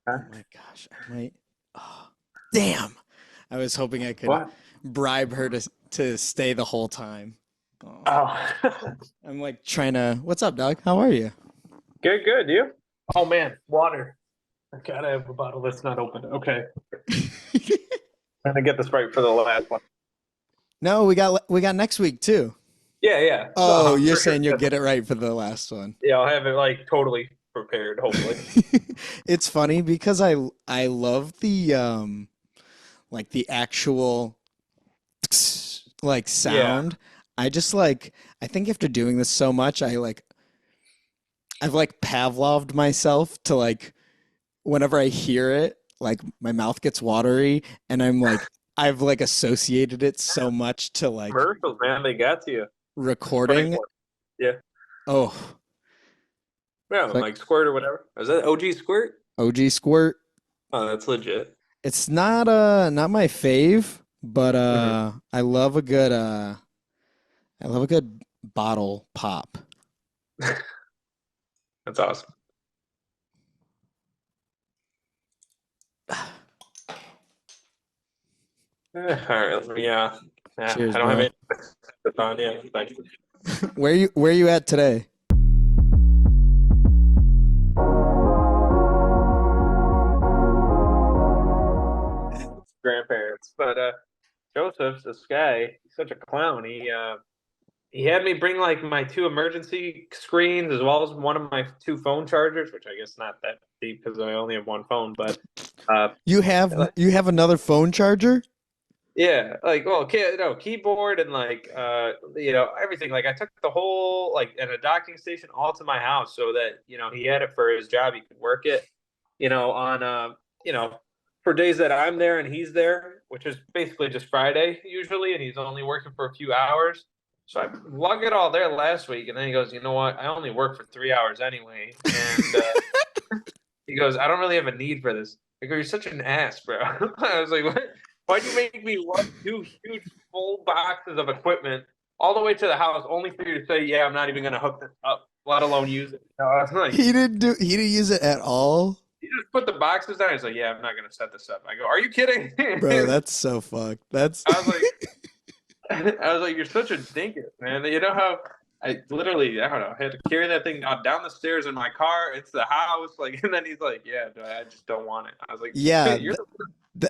Oh my gosh, I might. Oh, damn! I was hoping I could What? bribe her to stay the whole time. Oh, Oh, I'm like trying to. What's up, dog? How are you? good, good. You? Oh man, water. I gotta have a bottle that's not open. Okay, trying to get this right for the last one. No, we got next week too. Yeah, yeah. Oh, you're For sure. saying you'll get it right for the last one. Yeah, I'll have it like totally prepared, hopefully. It's funny because I love the like the actual like Yeah. sound. I just like I think after doing this so much, I've like Pavloved myself to like whenever I hear it, like my mouth gets watery and I'm like I've like associated it so much to like Commercials, man, they got to you. Funny recording. one. Yeah. Oh, Yeah, it's like like Squirt or whatever. Is that OG Squirt? OG squirt. Oh, that's legit. It's not my fave, but Hmm. I love a good bottle pop. That's awesome. All right, yeah. Yeah, Cheers, I don't have bro. any on. Yeah, thank you. Where you at today? Grandparents. But Joseph, this guy, he's such a clown. He had me bring like my two emergency screens as well as one of my two phone chargers, which I guess not that deep because I only have one phone. But uh, like, You have another phone charger? yeah, like well, keyboard and like everything. Like I took the whole like and a docking station all to my house so that he had it for his job. He could work it, on you know for days that I'm there and he's there, which is basically just Friday usually, and he's only working for a few hours. So I lug it all there last week, and then he goes, you know what? I only work for 3 hours anyway, and he goes, I don't really have a need for this. I go, you're such an ass, bro. I was like, what? Why'd you make me run two huge full boxes of equipment all the way to the house only for you to say, yeah, I'm not even going to hook this up, let alone use it? I was like, He didn't use it at all? you just put the boxes down. He's like, yeah, I'm not going to set this up. I go, are you kidding? Bro, that's so fucked. That's I was like, I was like, you're such a dinkus, man. You know how I literally, I don't know, I had to carry that thing down the stairs in my car into the house, like, and then he's like, yeah, I just don't want it. I was like, yeah, you're.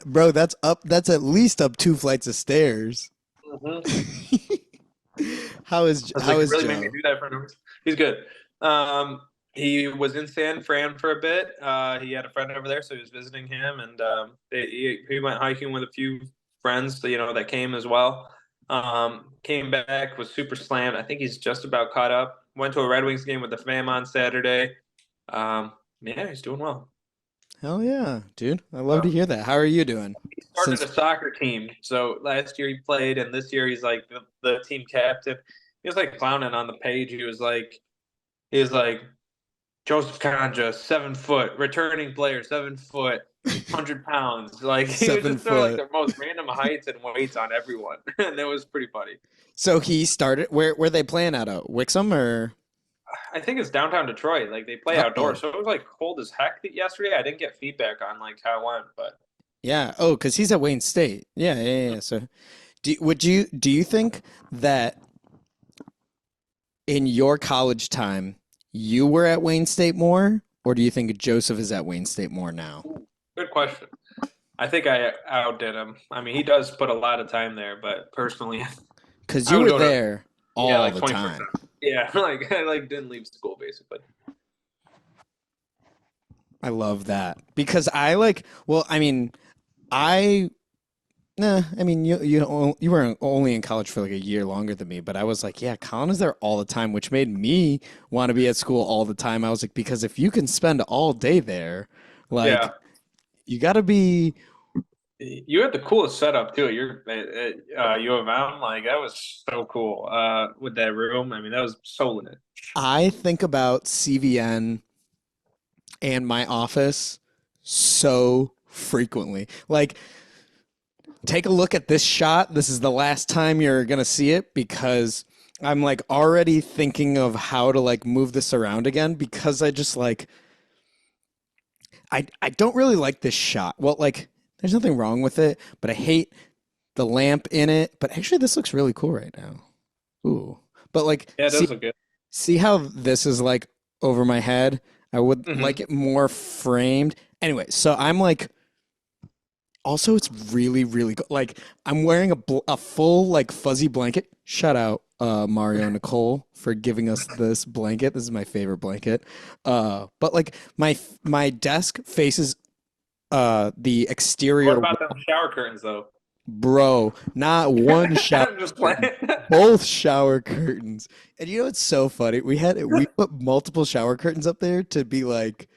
bro, that's at least up two flights of stairs. Mhm. I was How like, you is really made me Joe? do that for no reason. He's good. He was in San Fran for a bit. He had a friend over there, so he was visiting him, and he went hiking with a few friends, that came as well. Came back, was super slammed. I think he's just about caught up. Went to a Red Wings game with the fam on Saturday. Yeah, he's doing well. Hell yeah, dude. I love to So hear that. How are you doing? he started Since a soccer team. So last year he played, and this year he's like the team captain. He was like clowning on the page. He was like Joseph Kanja, 7 foot, returning player, 7 foot, 100 pounds. Like he was seven just throwing like foot. the most random heights and weights on everyone, and it was pretty funny. So he started where they playing at Wixom or I think it's downtown Detroit. Like they play oh outdoors, so it was like cold as heck yesterday. I didn't get feedback on like how it went, but yeah. Oh, because he's at Wayne State. Yeah, yeah, yeah. So do you think that in your college time you were at Wayne State more, or do you think Joseph is at Wayne State more now? good question. I think I outdid him. I mean, he does put a lot of time there, but personally, Because I you would were go to there yeah, all like the 20%. time. Yeah, like I like didn't leave school basically. I love that because I like. Well, I mean, I nah. I mean, you were only in college for like a year longer than me, but I was like, yeah, Colin is there all the time, which made me want to be at school all the time. I was like, because if you can spend all day there, like Yeah, you got to be. you had the coolest setup too. You're at U of M, like that was so cool. With that room, I mean, that was so lit. I think about CVN and my office so frequently. Like, take a look at this shot. This is the last time you're gonna see it because I'm like already thinking of how to like move this around again because I don't really like this shot. Well, like there's nothing wrong with it, but I hate the lamp in it. But actually, this looks really cool right now. Ooh, but like Yeah, it see does look good. see how this is like over my head. I would Hmm. like it more framed. Anyway, so I'm like also, it's really, really good. Like I'm wearing a full like fuzzy blanket. Shout out Mario and Nicole for giving us this blanket. This is my favorite blanket. But like my desk faces the What exterior about them wall. shower curtains though? Bro, not one shower I'm just playing. curtain, both shower curtains. And you know it's so funny? We put multiple shower curtains up there to be like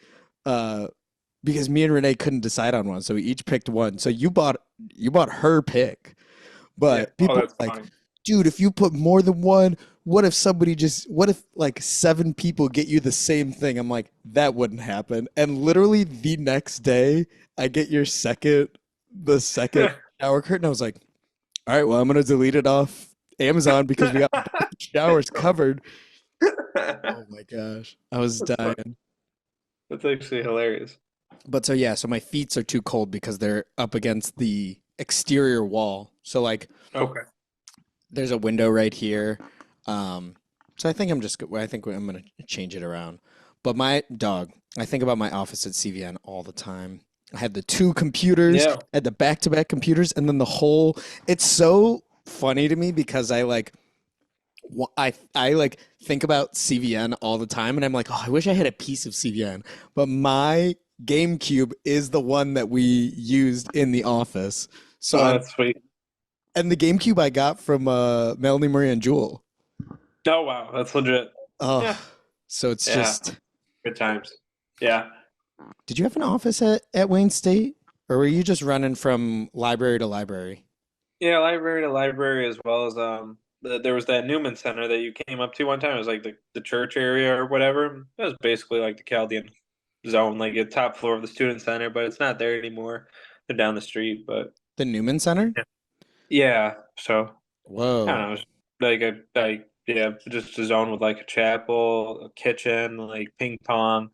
uh because me and Renee couldn't decide on one, so we each picked one. So you bought her pick, Yeah. but Oh, people that's are like, funny. dude, if you put more than one, what if like seven people get you the same thing? I'm like, that wouldn't happen. And literally the next day, I get the second shower curtain. I was like, all right, well, I'm gonna delete it off Amazon because we got both showers covered. Oh my gosh, I was That's funny. dying. That's actually hilarious. But so yeah, so my feet are too cold because they're up against the exterior wall. So like Okay. there's a window right here. Um, so I think I'm gonna change it around. But my dog, I think about my office at CVN all the time. I had the two computers, Yeah. I had the back-to-back computers, and then the whole. It's so funny to me because I like think about CVN all the time, and I'm like, oh, I wish I had a piece of CVN. But my GameCube is the one that we used in the office. So Oh, I'm that's sweet. and the GameCube I got from Melanie Marie and Jewel. Oh, wow. That's legit. Oh, Yeah. so it's Yeah. just. Good times. Yeah. Did you have an office at Wayne State, or were you just running from library to library? Yeah, library to library as well as there was that Newman Center that you came up to one time. It was like the church area or whatever. It was basically like the Chaldean zone, like a top floor of the student center, but it's not there anymore. They're down the street, but The Newman Center? yeah. Yeah. So I don't Whoa. know, it's like yeah, just a zone with like a chapel, a kitchen, like ping pong,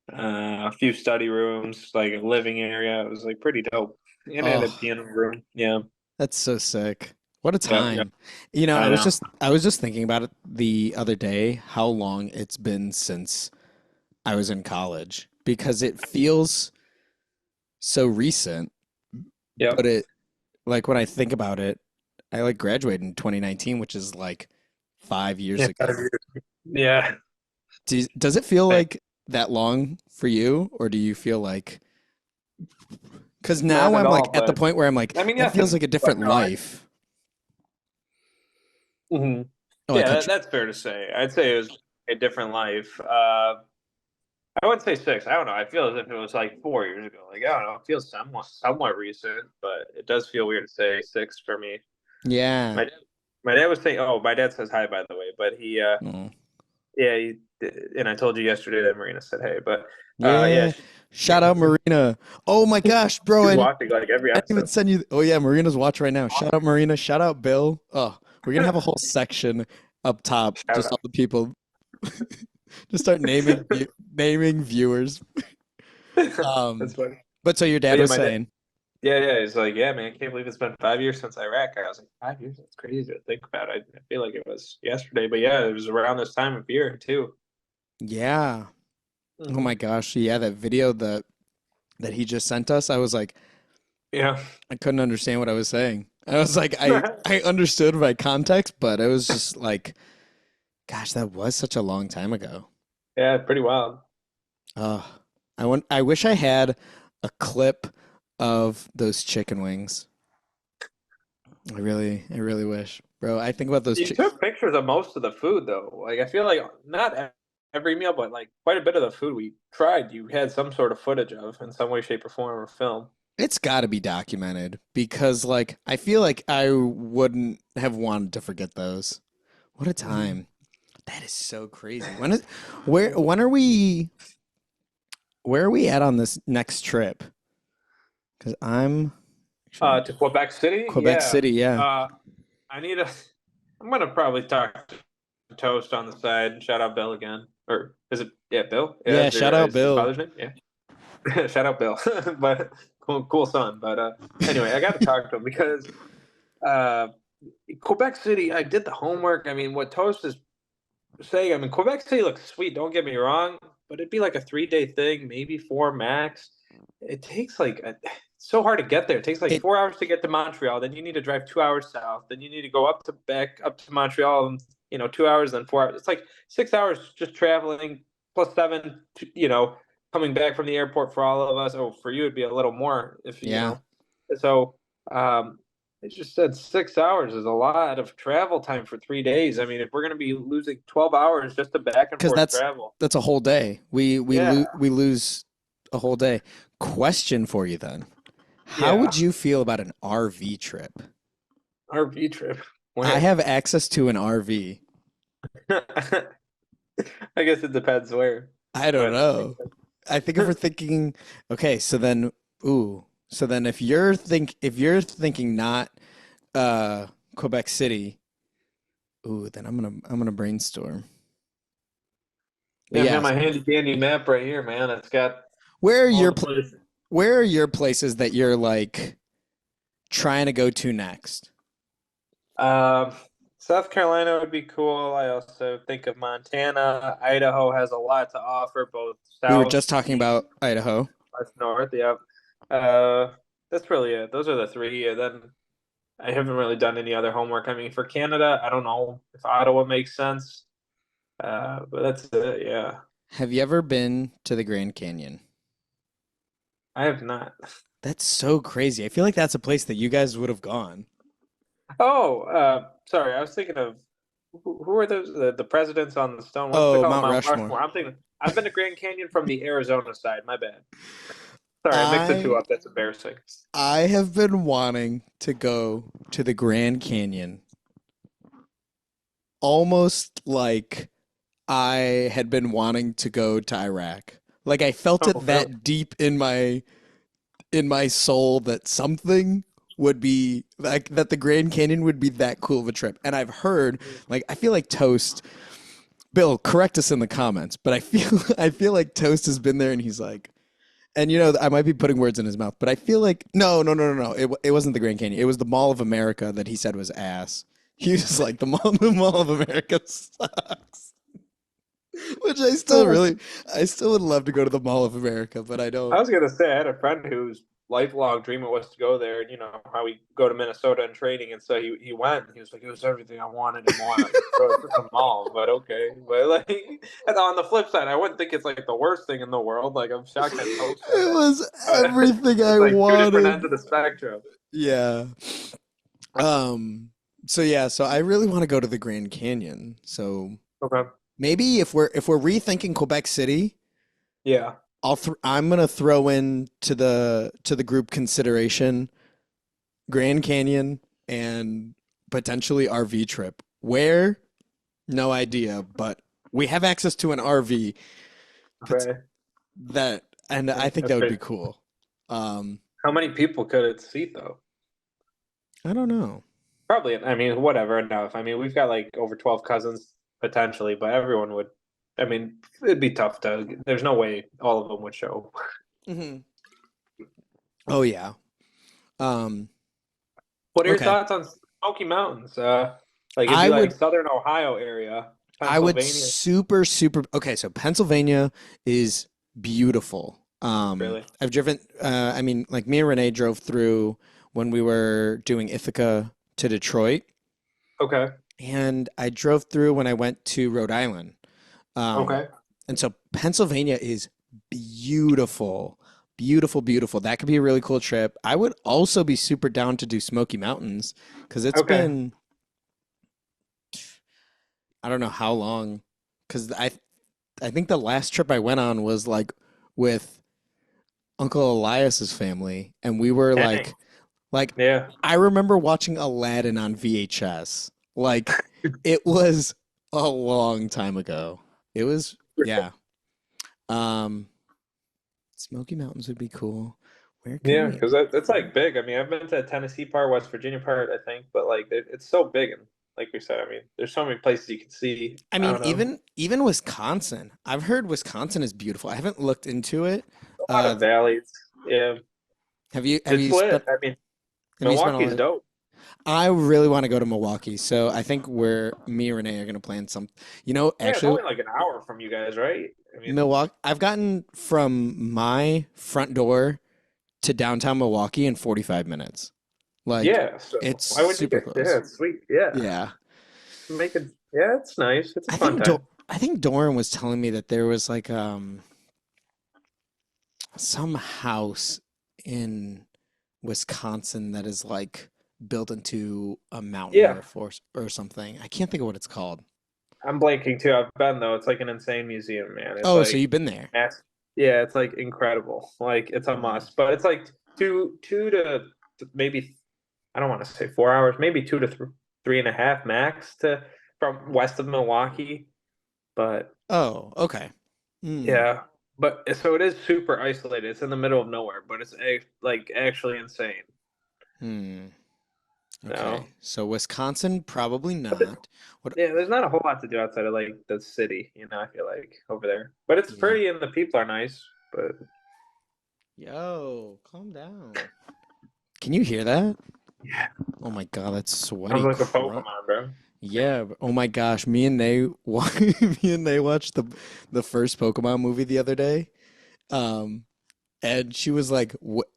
a few study rooms, like a living area. It was like pretty dope. And it had a Oh, piano room. Yeah. that's so sick. What a Yeah. Yeah. time. You know, I know. I was just thinking about it the other day, how long it's been since I was in college because it feels so recent, but Yep. it like when I think about it, I like graduated in 2019, which is like 5 years Yeah. ago. Yeah. Does it feel Hey, like that long for you, or do you feel like because not now at I'm like all, at the but point where I'm like I mean, that yes feels and like a but different no, life. mhm. Oh, I Yeah, cut you. that's fair to say. I'd say it was a different life. I would say six. I don't know. I feel as if it was like 4 years ago. Like I don't know. It feels somewhat recent, but it does feel weird to say six for me. Yeah. My dad, my dad was saying, "Oh, my dad says hi, by the way." But Oh. yeah, and I told you yesterday that Marina said hey, but yeah, Yeah. Shout out Marina. Oh my gosh, bro. she's I watching like every didn't even episode. send you. Oh yeah, Marina's watching right now. Shout out Marina. Shout out Bill. Oh, we're gonna have a whole section up top, Shout just out. all the people. Just start naming viewers. That's Um, funny. but so your But dad yeah, was my dad. saying, Yeah, yeah. He's like, yeah, man, I can't believe it's been 5 years since Iraq. I was like, 5 years? That's crazy to think about. I feel like it was yesterday, but yeah, it was around this time of year too. yeah. Oh Hmm. my gosh, yeah, that video that he just sent us, I was like, Yeah. I couldn't understand what I was saying. I was like, I understood by context, but it was just like, gosh, that was such a long time ago. Yeah, pretty wild. Oh, I wish I had a clip of those chicken wings. I really wish, bro. I think about those You chick. took pictures of most of the food though. Like I feel like not every meal, but like quite a bit of the food we tried, you had some sort of footage of in some way, shape, or form or film. It's got to be documented because, like, I feel like I wouldn't have wanted to forget those. What a Mhm. time! That is so crazy. When are we? Where are we at on this next trip? Because I'm actually To Quebec City, Quebec yeah. City. Yeah, Uh, I need a. I'm gonna probably talk to Toast on the side. Shout out Bill again, or is it? Yeah, Bill. Yeah, yeah. is Shout out his Bill. father's name? Yeah. Shout out Bill, but cool son. But anyway, I got to talk to him because uh, Quebec City. I did the homework. I mean, what Toast is saying. I mean, Quebec City looks sweet. Don't get me wrong, but it'd be like a 3 day thing, maybe four max. It takes it's so hard to get there. It takes like It 4 hours to get to Montreal. Then you need to drive 2 hours south. Then you need to go back up to Montreal, and 2 hours, then 4 hours. It's like 6 hours just traveling plus seven. Coming back from the airport for all of us. Oh, for you it'd be a little more if you yeah, know. So um, it just said 6 hours is a lot of travel time for 3 days. I mean, if we're going to be losing 12 hours just to back and because forth travel, that's a whole day. yeah, We lose a whole day. Question for you then. How yeah, would you feel about an RV trip? RV trip. I Where? have access to an RV. I guess it depends where, I don't but know. I think if we're thinking, okay, so then if you're thinking not Quebec City, then I'm gonna brainstorm. But yeah, man, yes, my handy dandy map right here, man. It's got where are all your the places. where are your places that you're like trying to go to next? Um, South Carolina would be cool. I also think of Montana. Idaho has a lot to offer, both We were south, just talking east, about Idaho. west, north. Yeah. Uh, that's really it. Those are the three. And then I haven't really done any other homework. I mean, for Canada, I don't know if Ottawa makes sense. But that's it. Yeah, Have you ever been to the Grand Canyon? I have not. That's so crazy. I feel like that's a place that you guys would have gone. Oh, sorry. I was thinking of who are those the presidents on the stone? What's they Oh, call it? Mount Mount Rushmore. Rushmore. I'm thinking I've been to Grand Canyon from the Arizona side. My bad. Sorry, I mixed the two I up. That's embarrassing. I have been wanting to go to the Grand Canyon almost like I had been wanting to go to Iraq. Like I felt it Oh, really? that deep in my soul that something would be like that the Grand Canyon would be that cool of a trip. And I've heard like I feel like Toast Bill, correct us in the comments, but I feel like Toast has been there and he's like and I might be putting words in his mouth, but I feel like no. It wasn't the Grand Canyon. It was the Mall of America that he said was ass. He was like the Mall of America sucks. Which I still would love to go to the Mall of America, but I I don't. was gonna say I had a friend whose lifelong dream it was to go there, and you know how we go to Minnesota and training, and so he went. And he was like, it was everything I wanted and more. Like, bro, it's just a mall, but okay. But like, and on the flip side, I wouldn't think it's like the worst thing in the world. Like, I'm shocked that Toast said It was that. everything I It's like two different wanted. ends of the spectrum. Yeah. Um so I really want to go to the Grand Canyon. So Okay. maybe if we're rethinking Quebec City, Yeah. I'm gonna throw in to the group consideration Grand Canyon and potentially RV trip. Where? No idea, but we have access to an RV Okay. that, and I think that That's would be great. cool. Um, How many people could it seat though? I don't know. Probably. I mean, whatever enough. I mean, we've got like over 12 cousins potentially, but everyone would. I mean, it'd be tough to. There's no way all of them would show. Hmm. Oh yeah. Um, What are your okay. thoughts on Smoky Mountains? Like it'd be I like would Southern Ohio area, I would Pennsylvania. super okay, so Pennsylvania is beautiful. Really? I've driven I mean like me and Renee drove through when we were doing Ithaca to Detroit Okay. and I drove through when I went to Rhode Island. Um Okay. and so Pennsylvania is beautiful. Beautiful, beautiful. That could be a really cool trip. I would also be super down to do Smoky Mountains because it's Okay. been I don't know how long because I think the last trip I went on was like with Uncle Elias's family, and we were Dang. like Yeah. I remember watching Aladdin on VHS. Like it was a long time ago. It was yeah. Um, Smoky Mountains would be cool. Where could Yeah, we? because that's like big. I mean, I've been to Tennessee part, West Virginia part, I think, but like it's so big and like we said, I mean, there's so many places you can see. I I mean, don't know. even Wisconsin. I've heard Wisconsin is beautiful. I haven't looked into it, A lot of valleys. Yeah, have it's you lit. spent I mean, have you spent all Milwaukee's that? dope. I really want to go to Milwaukee, so I think me and Renee are gonna plan some. Yeah, it's Actually, only like an hour from you guys, right? I mean, Milwaukee. I've gotten from my front door to downtown Milwaukee in 45 minutes. Like, yeah. So it's why would you super get? Yeah, close. it's sweet. Yeah, Yeah. make it. Yeah, it's nice. It's a I fun think time. I think Doran was telling me that there was like some house in Wisconsin that is like built into a mountain Yeah, or a forest or something. I can't think of what it's called. I'm blanking too. I've been though. It's like an insane museum, man. It's Oh, so like you've been there. mass. Yeah, it's like incredible. Like it's a Mm. must. But it's like two to maybe I don't want to say 4 hours, maybe two to 3.5 max to from west of Milwaukee. But Oh, okay. Mm. yeah, but so it is super isolated. It's in the middle of nowhere, but it's like actually insane. Hmm. No, Okay. So Wisconsin, probably but not. What? yeah, there's not a whole lot to do outside of like the city. I feel like over there, but it's Yeah. pretty and the people are nice. But Yo, calm down. Can you hear that? yeah, Oh my God, that's sounds sweaty like a crap. Pokemon, bro. Yeah. Oh my gosh, me and they watched the first Pokemon movie the other day. Um, and she was like, what?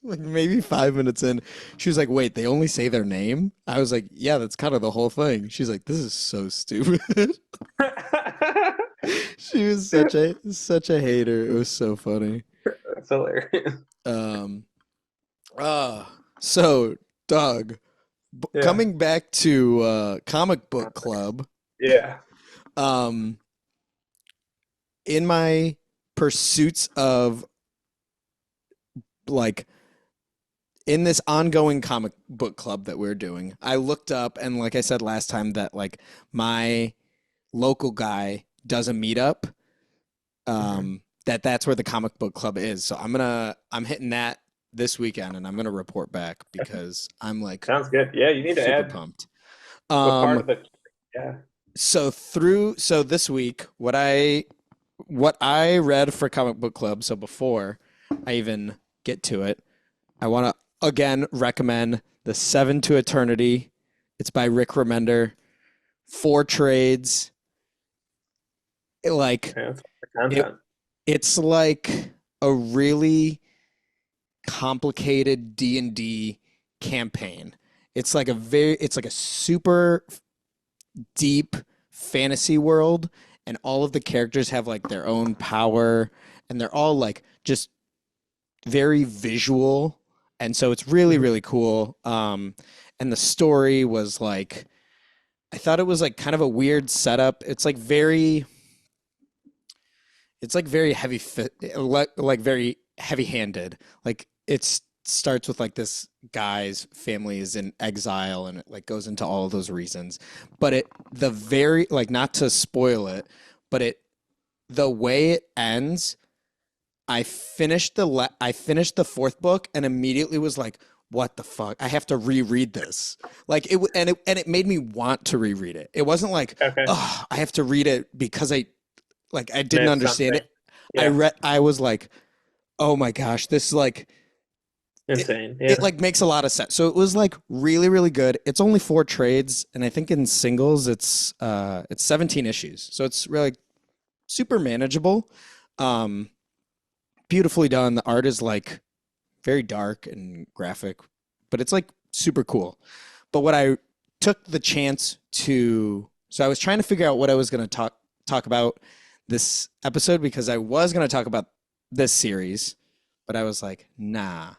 Like maybe 5 minutes in, she was like, "Wait, they only say their name?" I was like, "Yeah, that's kind of the whole thing." She's like, "This is so stupid." She was such a hater. It was so funny. That's hilarious. Um, uh, so Doug, Yeah, coming back to comic book club, yeah. um, in my pursuits of like in this ongoing comic book club that we're doing, I looked up and like I said last time that like my local guy does a meetup. Hmm. That's where the comic book club is. So I'm hitting that this weekend and I'm gonna report back because I'm like Sounds good. Yeah, you need to super add pumped. what part Um, of it. Yeah. so this week, what I read for comic book club. So before I even get to it, I want to again recommend the Seven to Eternity. It's by Rick Remender. Four trades. It, like Yeah, that's the it. content. It's like a really complicated D&D campaign. It's like a super deep fantasy world and all of the characters have like their own power and they're all like just very visual and so it's really Mhm. really cool and the story was like I thought it was like kind of a weird setup. It's like very like very heavy handed. Like it starts with like this guy's family is in exile and it like goes into all of those reasons. But the very like not to spoil it, but the way it ends, I finished the fourth book and immediately was like, what the fuck? I have to reread this. Like and it made me want to reread it. It wasn't like, Okay. oh, I have to read it because I didn't Missed understand something. it. Yeah. I was like, oh my gosh, this like it Insane. it Yeah. like makes a lot of sense. So it was like really really good. It's only four trades, and I think in singles it's 17 issues, so it's really super manageable. Um, Beautifully done. The art is like very dark and graphic, but it's like super cool. But what I took the chance to, so I was trying to figure out what I was going to talk about this episode because I was going to talk about this series, but I was like, nah,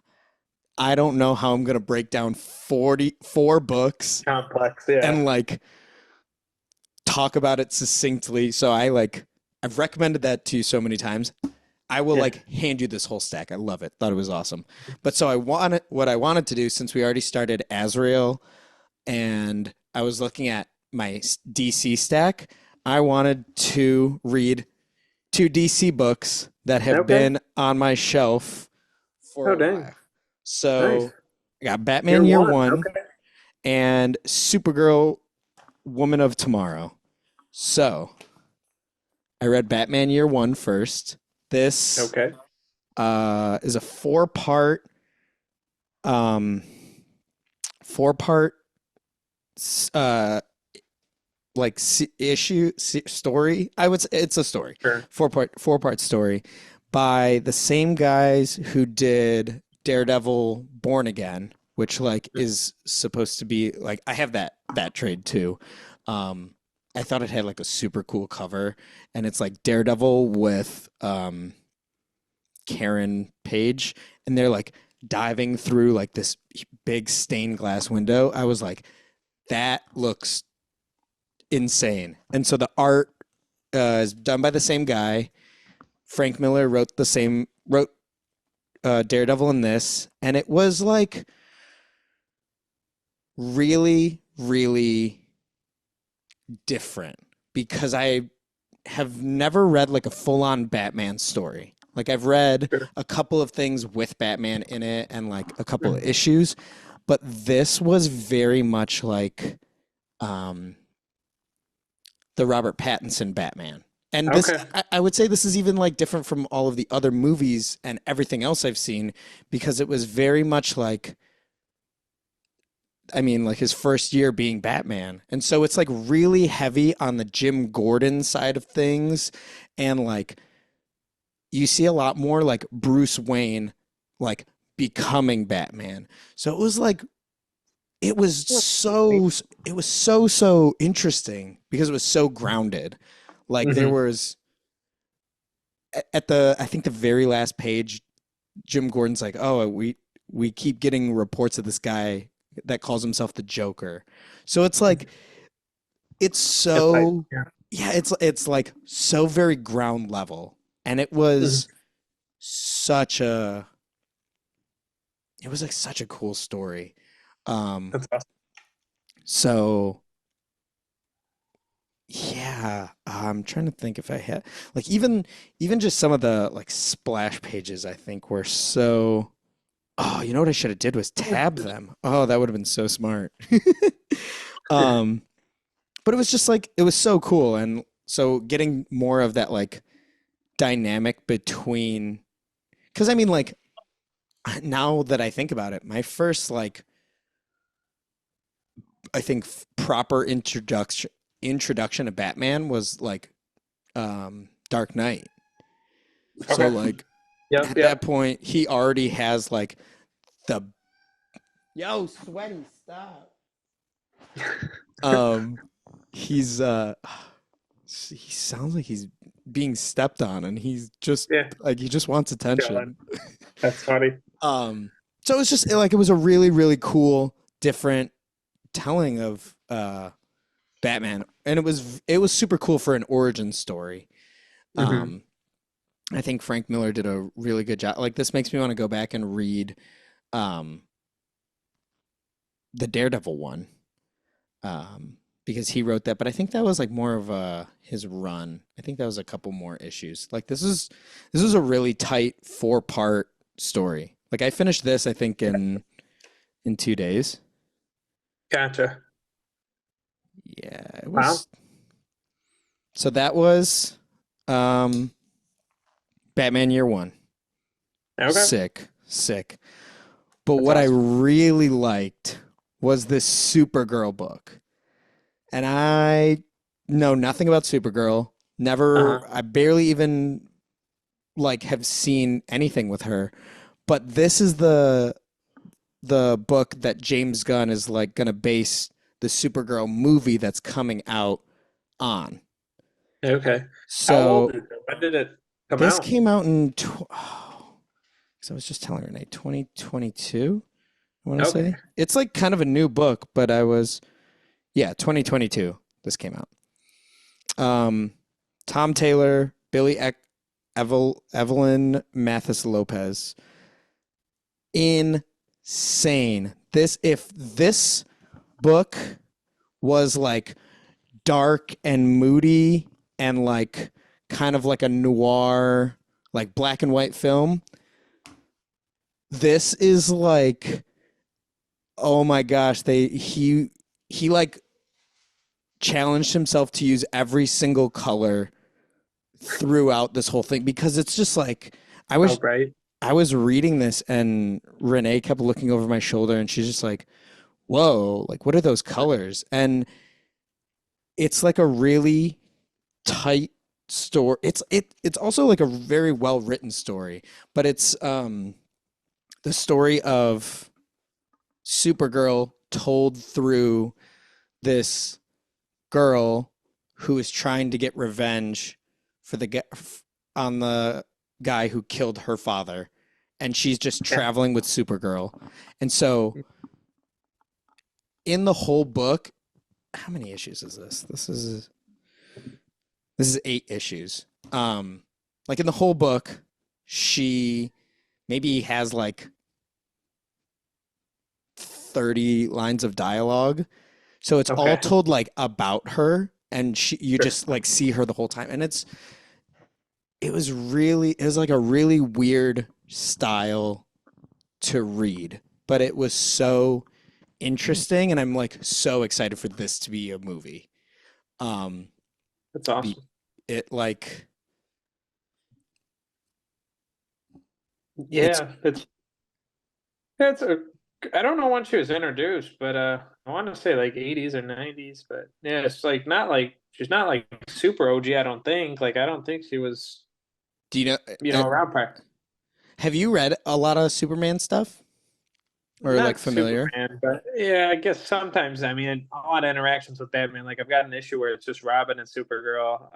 I don't know how I'm going to break down 44 books Complex. Yeah. and like talk about it succinctly. So I've recommended that to you so many times. I will Yeah. like hand you this whole stack. I love it. Thought it was awesome. But so what I wanted to do since we already started Azrael and I was looking at my DC stack, I wanted to read two DC books that have Okay. been on my shelf for Oh, a dang. while. Nice. So I got Year Batman Year one. One Okay. and Supergirl Woman of Tomorrow. So I read Batman Year One first. This Okay. is a um four part uh like story. I would say it's a story. Sure. Four part story by the same guys who did Daredevil Born Again, which like is supposed to be like I have that trade too. Um I thought it had like a super cool cover, and it's like Daredevil with Karen Page, and they're like diving through like this big stained glass window. I was like, that looks insane. And so the art is done by the same guy. Frank Miller wrote Daredevil in this, and it was like really, really different because I have never read like a full on Batman story. Like I've read Sure. a couple of things with Batman in it and like a couple of issues, but this was very much like um, the Robert Pattinson Batman. And this, Okay. I would say this is even like different from all of the other movies and everything else I've seen because it was very much like, I mean, like his first year being Batman. And so it's like really heavy on the Jim Gordon side of things. And like you see a lot more like Bruce Wayne like becoming Batman. So it was like it was so so interesting because it was so grounded. Like there Hmm. was at the I think the very last page, Jim Gordon's like, "Oh, we keep getting reports of this guy that calls himself the Joker." So it's like it's It's like, so yeah. yeah, it's like so very ground level, and Mhm. such a it was like such a cool story. Um, That's awesome. so yeah, I'm trying to think if I had like even just some of the like splash pages I think were so. Oh, you know what I should have did was tab them. Oh, that would have been so smart. um, but it was just like it was so cool, and so getting more of that like dynamic between because I mean like now that I think about it, my first like I think proper introduction to Batman was like Dark Knight. So Okay. like Yep. at that Yep. point he already has like the yo sweaty stop. Um he's he sounds like he's being stepped on and he's just Yeah. like he just wants Chilling. attention. That's funny. Um so it's just like it was a really really cool different telling of Batman, and it was super cool for an origin story. Hmm. Um, I think Frank Miller did a really good job. Like this makes me want to go back and read um, the Daredevil one because he wrote that. But I think that was like more of his run. I think that was a couple more issues. Like this is a really tight 4 part story. Like I finished this I think in 2 days. Gotcha. Yeah, it Wow. was. So that was um, Batman Year One. Okay. Sick, sick. But That's what I awesome. really liked was this Supergirl book. And I know nothing about Supergirl. Uh-huh. I barely even like have seen anything with her. But this is the book that James Gunn is like gonna base the Supergirl movie that's coming out on. Okay. How old So is it? When did it come this out? came out in so I was just telling Renee, 2022. I want to Okay. say it's like kind of a new book, but yeah, 2022. This came out. Um, Tom Taylor, Evelyn Mathis Lopez. Insane. If this book was like dark and moody and like kind of like a noir, like black and white film, this is like, oh my gosh, he like challenged himself to use every single color throughout this whole thing because it's just like I Oh, wish right. I was reading this and Renee kept looking over my shoulder and she's just like, whoa, like what are those colors? And it's like a really tight story. It's also like a very well written story, but it's the story of Supergirl told through this girl who is trying to get revenge for on the guy who killed her father, and she's just Yeah. traveling with Supergirl. And so in the whole book, how many issues is this? This is 8 issues. Like in the whole book, she maybe has like 30 lines of dialogue. So it's all Okay. told like about her and you Sure. just like see her the whole time. And it was like a really weird style to read, but it was so interesting and I'm like so excited for this to be a movie. Um That's be awesome. it like it's Yeah, it's a I don't know when she was introduced, but I want to say like 80s or 90s, but yeah, it's like not like she's not like super OG, I don't think. Like I don't think she was, do you know around prior. have you read a lot of Superman stuff or like Not familiar? Superman, but yeah, I guess sometimes. I mean, a lot of interactions with Batman. Like I've got an issue where it's just Robin and Supergirl.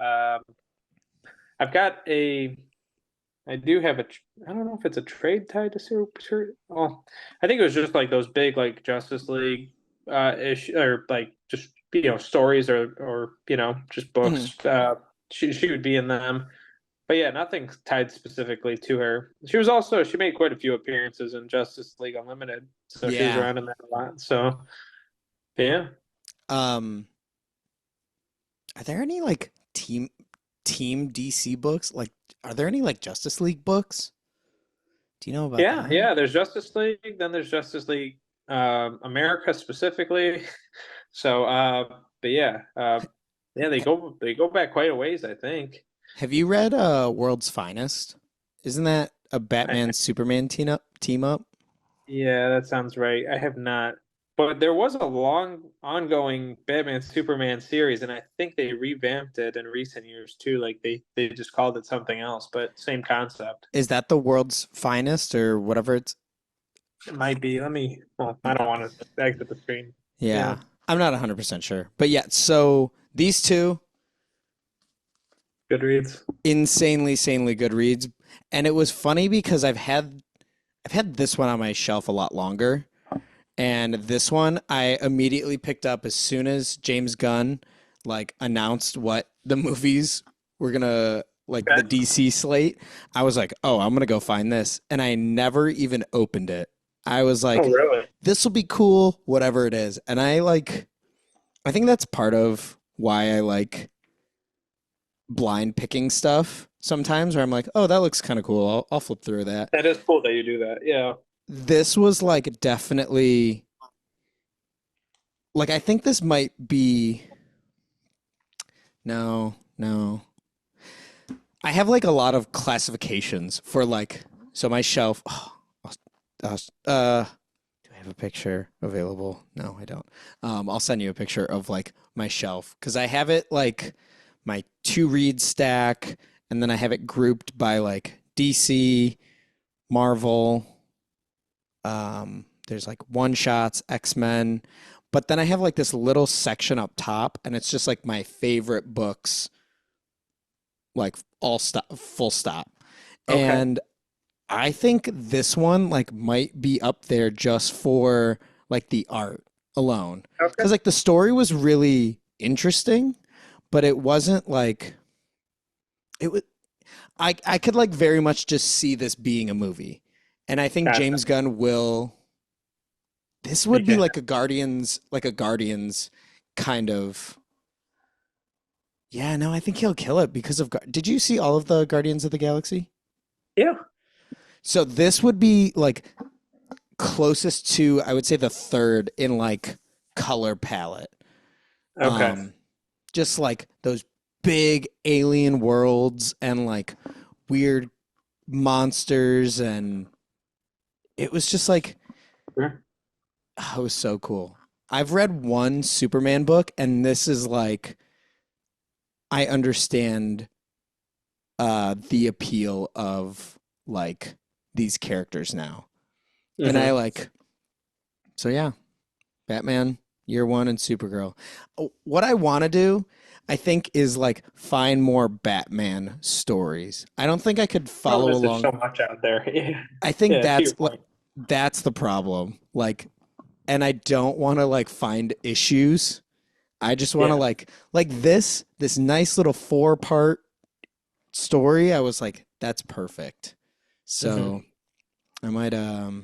I've got a I do have I don't know if it's a trade tied to Super. Oh, I think it was just like those big like Justice League issue or like just stories or just Mhm. books. She would be in them, but yeah, nothing tied specifically to her. She made quite a few appearances in Justice League Unlimited, so she was Yeah. around in that a lot. So yeah, Um, are there any like team DC books? Like, are there any like Justice League books? Do you know about yeah, that? yeah. There's Justice League, then there's Justice League America specifically. So, but yeah, yeah, Ha- they go back quite a ways, I think. Have you read World's Finest? Isn't that a I, Batman Superman team up? yeah, that sounds right. I have not, but there was a long ongoing Batman Superman series, and I think they revamped it in recent years too. Like they just called it something else, but same concept. Is that the World's Finest or whatever it's? It might be. Well, I don't want to exit the screen. Yeah, Yeah, I'm not 100% sure, but yeah. So these two Goodreads. insanely good reads, and it was funny because I've had this one on my shelf a lot longer. And this one I immediately picked up as soon as James Gunn like announced what the movies were gonna like the Okay. DC slate. I was like, oh, I'm gonna go find this. And I never even opened it. I was Oh, like, really? this will be cool, whatever it is. And I think that's part of why I like blind picking stuff sometimes where I'm like, oh, that looks kind of cool. I'll flip through that. That is cool that you do that. Yeah. This was like definitely like I think this might be no. I have like a lot of classifications for like so my shelf. Oh, do I have a picture available? No, I don't. I'll send you a picture of like my shelf because I have it like my two read stack, and then I have it grouped by like DC, Marvel. There's like one shots, X-Men, but then I have like this little section up top, and it's just like my favorite books like all stop full stop. Okay. And I think this one like might be up there just for like the art alone. Okay. Cuz like the story was really interesting, but it wasn't like it was I could like very much just see this being a movie. And I think Gotcha. James Gunn will this would Make be it. like a Guardians kind of yeah, no, I think he'll kill it because of Did you see all of the Guardians of the Galaxy? Yeah. So this would be like closest to I would say the third in like color palette. Okay. Um just like those big alien worlds and like weird monsters, and it was just like, Sure. oh, it was so cool. I've read one Superman book, and this is like I understand the appeal of like these characters now. And I Hmm. like so yeah, Batman Year One and Supergirl. Oh, what I want to do, I think, is like find more Batman stories. I don't think I could Oh, follow there's just so along. much out there. Yeah. I think Yeah. To your point. that's the problem. Like, and I don't want to like find issues. I just want to Yeah. like this nice little 4-part story. I was like, that's perfect. So Hmm. I might I'll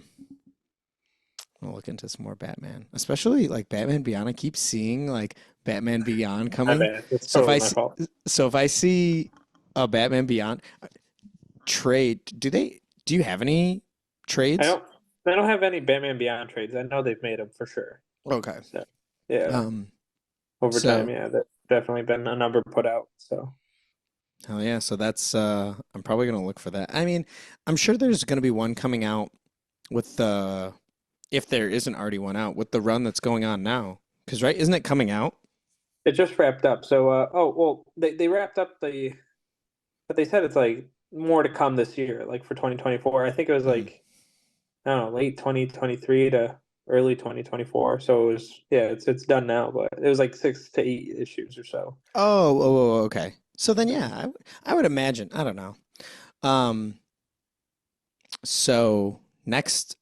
look into some more Batman, especially like Batman Beyond. I keep seeing like Batman Beyond My coming. bad. It's So if totally I my see, fault. so if I see a Batman Beyond trade, do you have any I trades? don't. I don't have any Batman Beyond trades. I know they've made them for sure. Okay. So yeah, Um. over time, So yeah, there's definitely been a number put out. So oh yeah. So that's I'm probably gonna look for that. I mean, I'm sure there's gonna be one coming out with the if there isn't already one out with the run that's going on now. Because right, isn't it coming out? it just wrapped up. So oh well, they wrapped up but they said it's like more to come this year, like for 2024. I think it was Hmm. like I don't know, late 2023 to early 2024. So it was yeah, it's done now, but it was like 6 to 8 issues or so. Okay. So then, yeah, I would imagine. I don't know. Um, so next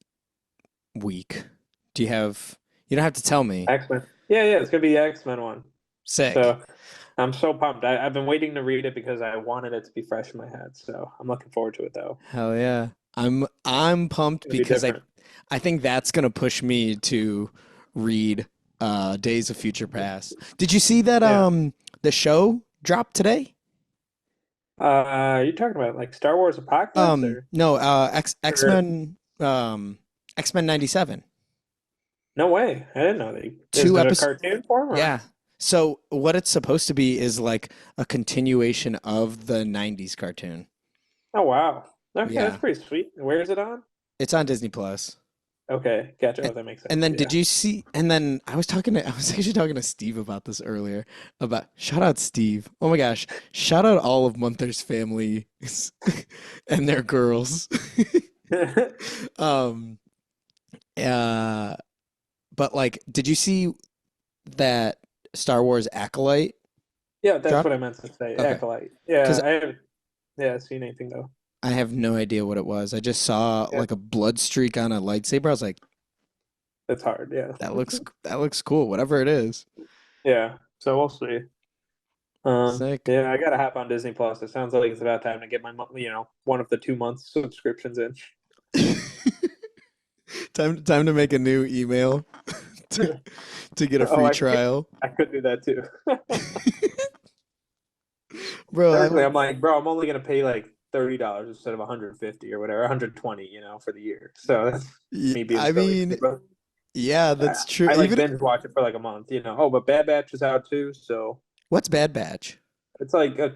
week, do you have? You don't have to tell me. X-Men. Yeah, it's gonna be the X-Men one. Sick. So I'm so pumped. I've been waiting to read it because I wanted it to be fresh in my head. So I'm looking forward to it though. Hell yeah. I'm pumped It'll be because different. I think that's gonna push me to read Days of Future Past. Did you see that Yeah. the show dropped today? Are you talking about like Star Wars Apocalypse No, or X-Men 97. no way? I didn't know they is Two it a episodes. cartoon form or Yeah. So what it's supposed to be is like a continuation of the 90s cartoon. oh wow. Okay, that's Yeah. pretty sweet. Where is it on? It's on Disney Plus. Okay, gotcha. And, Oh, that makes and sense. then Yeah. did you see and then I was actually talking to Steve about this earlier about shout out Steve. Oh my gosh. Shout out all of Munther's family and their girls. um uh but like did you see that Star Wars Acolyte Yeah, that's drop? what I meant to say. Okay. Acolyte. Yeah, Cuz I haven't yeah, seen anything though. I have no idea what it was. I just saw Yeah, like a blood streak on a lightsaber. I was like, it's hard. Yeah. that looks cool, whatever it is. Yeah. So we'll see. Sick. Yeah, I gotta hop on Disney Plus. It sounds like it's about time to get my one of the 2 month subscriptions in. Time to make a new email to to get a Oh, free trial. I could do that too. Bro, Technically, I'm like, bro, I'm only gonna pay like $30 instead of 150 or whatever, 120, for the year. So that's me being I silly. mean, But yeah, I, that's true. I like Even binge watch it for like a month. Oh, but Bad Batch is out too, so what's Bad Batch? it's like a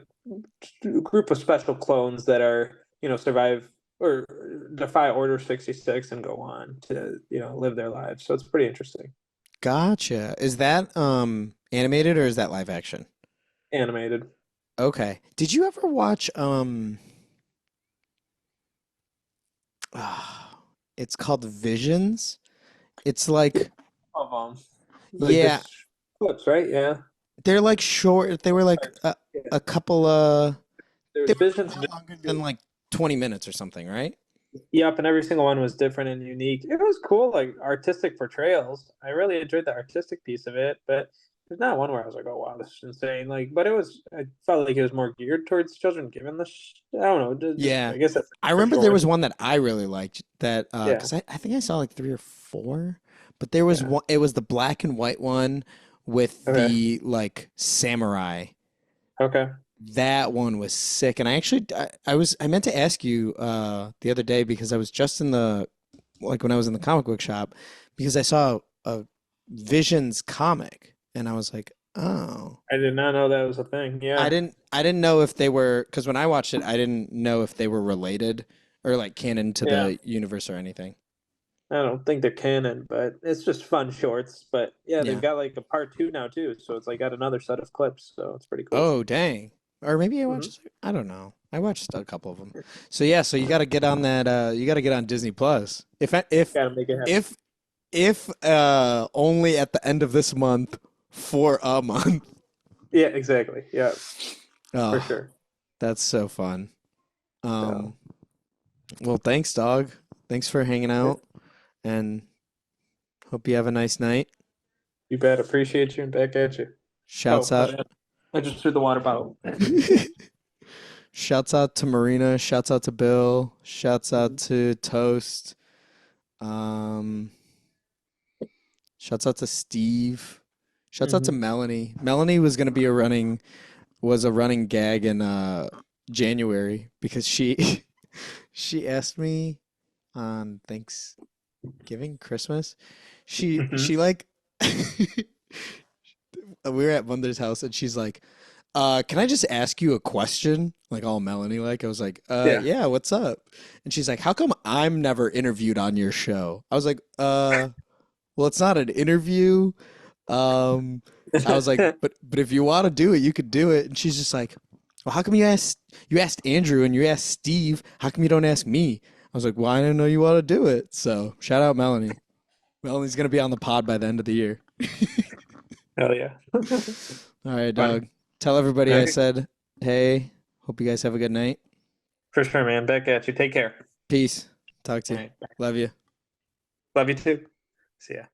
group of special clones that are, survive or defy Order 66 and go on to, live their lives. So it's pretty interesting. Gotcha. Is that animated or is that live action? Animated. Okay. Did you ever watch it's called Visions? It's like Of like yeah, just clips, right? Yeah. they're like short. They were like Yeah. a couple they There's were visions. no longer than like 20 minutes or something, right? Yep, and every single one was different and unique. It was cool, like artistic portrayals. I really enjoyed the artistic piece of it, but there's not one where I was like, "Oh wow, this is insane!" Like, but I felt like it was more geared towards children. Given I don't know, just Yeah. I guess that's I for remember there sure. was one that I really liked that Yeah. because I think I saw like 3 or 4, but there was Yeah. one it was the black and white one with Okay. the like samurai. Okay. That one was sick. And I meant to ask you the other day because I was just in the like when I was in the comic book shop because I saw a Visions comic and I was like, Oh. I did not know that was a thing. I Yeah. didn't know if they were, because when I watched it, I didn't know if they were related or like canon to Yeah. the universe or anything. I don't think they're canon, but it's just fun shorts. But yeah, they've Yeah. got like a part two now too, so it's like got another set of clips. So it's pretty cool. Oh, dang. Or maybe I Hmm. watched, I don't know. I watched a couple of them. So yeah, so you got to get on that you got to get on Disney Plus. Got to make it happen. If only at the end of this month for a month. Yeah, exactly. Yeah, for Oh, sure. that's so fun. So Um, well, thanks, dog. Thanks for hanging yeah, out and hope you have a nice night. you bet. Appreciate you and back at you. Shouts Oh, out. I just threw the water bottle. Shouts out to Marina. Shouts out to Bill. Shouts out Mhm. to Toast. Um, Shouts out to Steve. Shouts out to Mhm. Melanie. Melanie was a running gag in January because she she asked me on Thanksgiving, Christmas. Mhm. She like we were at Mother's house and she's like, can I just ask you a question? Like all Melanie like. I was like, Yeah. yeah, what's up? And she's like, how come I'm never interviewed on your show? I was like, well, it's not an interview. Um, I was like, but if you want to do it, you could do it. And she's just like, well, how come you asked Andrew and you asked Steve? How come you don't ask me? I was like, well, I didn't know you want to do it. So shout out Melanie. Melanie's gonna be on the pod by the end of the year. Hell yeah. All right, Funny. dog. Tell everybody All I right. said, hey, hope you guys have a good night. For sure, man. Back at you. Take care. Peace. Talk to All you. right. Love you. Love you too. See ya.